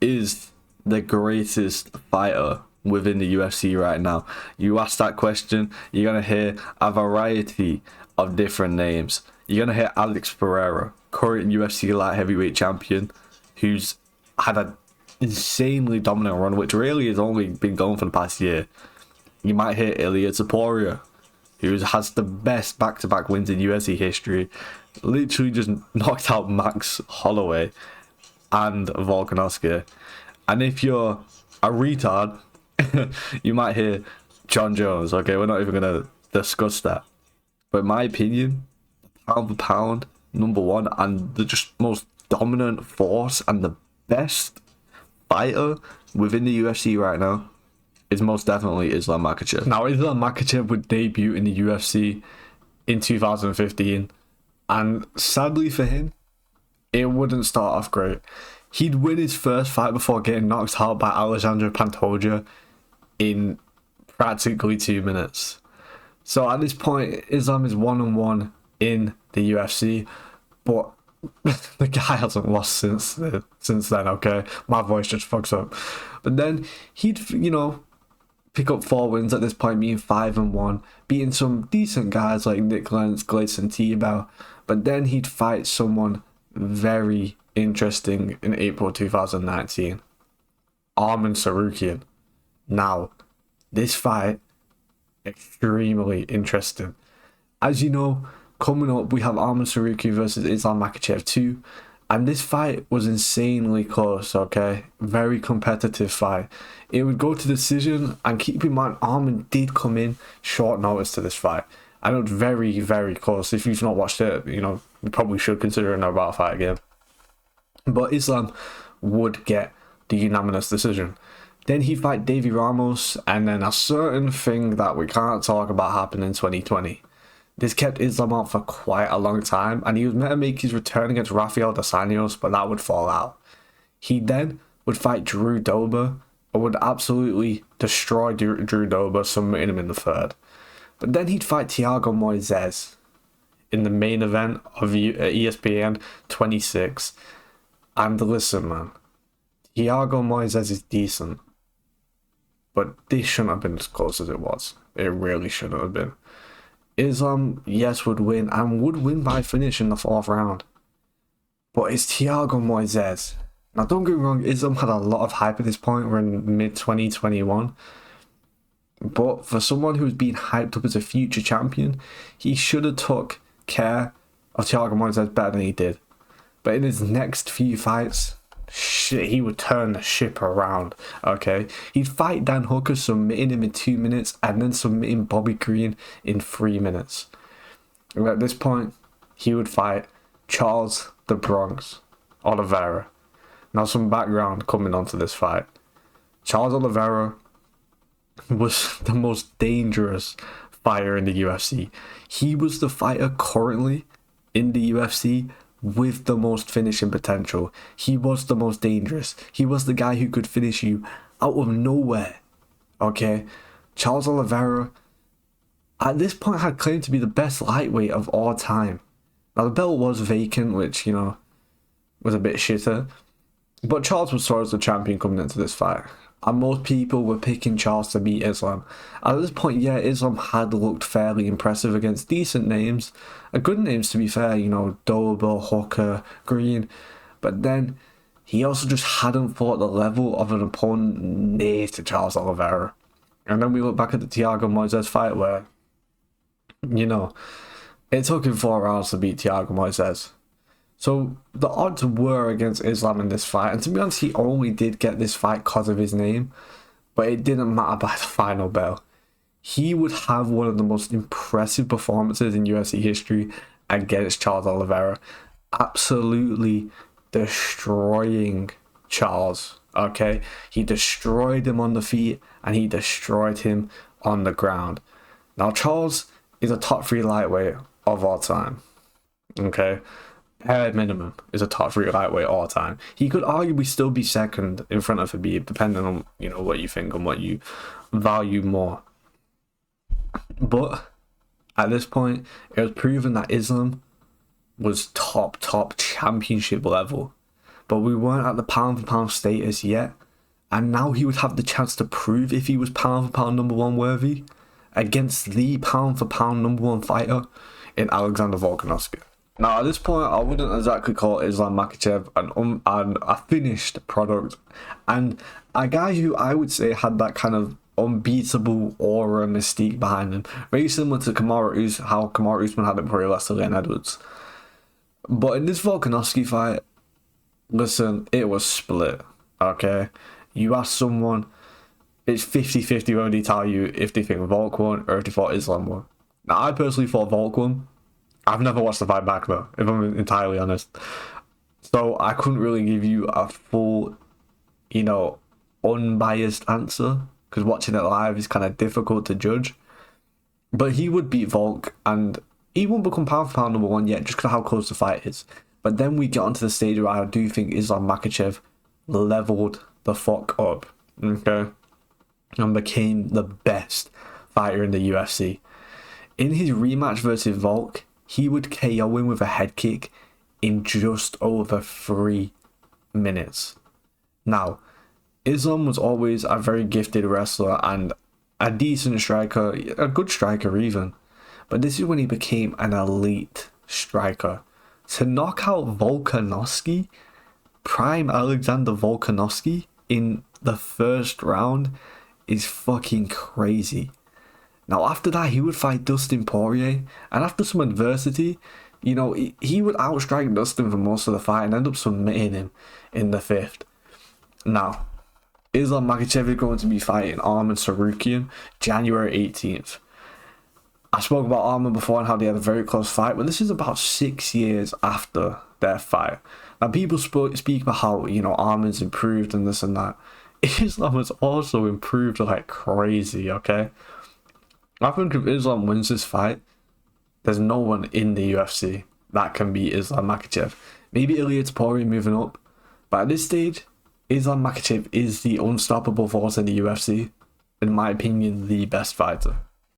is the greatest fighter within the UFC right now? You ask that question, you're going to hear a variety of different names. You're going to hear Alex Pereira, current UFC light heavyweight champion, who's had an insanely dominant run, which really has only been going for the past year. You might hear Ilya Topuria, who has the best back-to-back wins in UFC history, literally just knocked out Max Holloway and Volkanovski. And if you're a retard, you might hear John Jones. Okay, we're not even going to discuss that. But in my opinion, pound for pound, number one, and the just most dominant force and the best fighter within the UFC right now is most definitely Islam Makhachev. Now, Islam Makhachev would debut in the UFC in 2015, and sadly for him, it wouldn't start off great. He'd win his first fight before getting knocked out by Alexandre Pantoja in practically 2 minutes. So at this point, Islam is 1-1 in the UFC, but the guy hasn't lost since then, okay? My voice just fucks up. But then he'd, pick up 4 wins at this point, being 5-1, beating some decent guys like Nick Lentz, Gleison Tibau. But then he'd fight someone very interesting in April 2019, Arman Tsarukyan. Now, this fight, extremely interesting. As you know, coming up, we have Arman Tsarukyan versus Islam Makhachev 2. And this fight was insanely close, okay? Very competitive fight. It would go to decision, and keep in mind, Arman did come in short notice to this fight. And it was very, very close. If you've not watched it, you probably should consider it about a fight again. But Islam would get the unanimous decision. Then he'd fight Davy Ramos, and then a certain thing that we can't talk about happened in 2020. This kept Islam out for quite a long time, and he was meant to make his return against Rafael dos Anjos, but that would fall out. He then would fight Drew Dober, and would absolutely destroy Drew Dober, submitting him in the third. But then he'd fight Thiago Moises in the main event of ESPN 26. And listen, man, Thiago Moises is decent, but this shouldn't have been as close as it was. It really shouldn't have been. Islam, yes, would win, and would win by finish in the 4th round. But it's Thiago Moises. Now, don't get me wrong, Islam had a lot of hype at this point. We're in mid-2021. But for someone who's been hyped up as a future champion, he should have took care of Thiago Moises better than he did. But in his next few fights, he would turn the ship around, okay? He'd fight Dan Hooker, submitting him in 2 minutes, and then submitting Bobby Green in 3 minutes. And at this point, he would fight Charles the Bronx Oliveira. Now, some background coming onto this fight. Charles Oliveira was the most dangerous fighter in the UFC. He was the fighter currently in the UFC with the most finishing potential. He was the most dangerous. He was the guy who could finish you out of nowhere. Okay? Charles Oliveira, at this point, had claimed to be the best lightweight of all time. Now, the belt was vacant, which, was a bit shitter. But Charles was sort of the champion coming into this fight. And most people were picking Charles to beat Islam. At this point, yeah, Islam had looked fairly impressive against decent names. Good names, to be fair, Dober, Hooker, Green. But then, he also just hadn't fought the level of an opponent near to Charles Oliveira. And then we look back at the Thiago Moises fight where, it took him 4 rounds to beat Thiago Moises. So the odds were against Islam in this fight, and to be honest, he only did get this fight because of his name, but it didn't matter by the final bell. He would have one of the most impressive performances in UFC history against Charles Oliveira, absolutely destroying Charles, okay? He destroyed him on the feet, and he destroyed him on the ground. Now, Charles is a top 3 lightweight of all time, okay? Bare minimum is a top 3 lightweight all time. He could arguably still be second in front of Khabib, depending on what you think and what you value more. But at this point, it was proven that Islam was top championship level. but we weren't at the pound for pound status yet. And now he would have the chance to prove if he was pound for pound number one worthy against the pound for pound number one fighter in Alexander Volkanovski. Now, at this point, I wouldn't exactly call Islam Makhachev a finished product, and a guy who I would say had that kind of unbeatable aura mystique behind him, very similar to how Kamaru Usman had it before he lost to Leon Edwards. But in this Volkanovski fight, listen, it was split, okay? You ask someone, it's 50-50 whether they tell you if they think Volk won or if they thought Islam won. Now, I personally thought Volk won. I've never watched the fight back though, if I'm entirely honest. So I couldn't really give you a full, unbiased answer, because watching it live is kind of difficult to judge. But he would beat Volk, and he won't become pound for pound number one yet, just because of how close the fight is. But then we get onto the stage where I do think Islam Makhachev leveled the fuck up, okay? And became the best fighter in the UFC. In his rematch versus Volk, he would KO him with a head kick in just over 3 minutes. Now, Islam was always a very gifted wrestler and a decent striker, a good striker even. But this is when he became an elite striker. To knock out Volkanovski, prime Alexander Volkanovski, in the first round is fucking crazy. Now, after that, he would fight Dustin Poirier, and after some adversity, he would outstrike Dustin for most of the fight and end up submitting him in the 5th. Now, Islam Makhachev is going to be fighting Arman Tsarukyan January 18th. I spoke about Arman before and how they had a very close fight, but this is about 6 years after their fight. Now, people speak about how, Arman's improved and this and that. Islam has also improved like crazy, okay? I think if Islam wins this fight, there's no one in the UFC that can beat Islam Makhachev. Maybe Ilia Topuria moving up, but at this stage, Islam Makhachev is the unstoppable force in the UFC. In my opinion, the best fighter.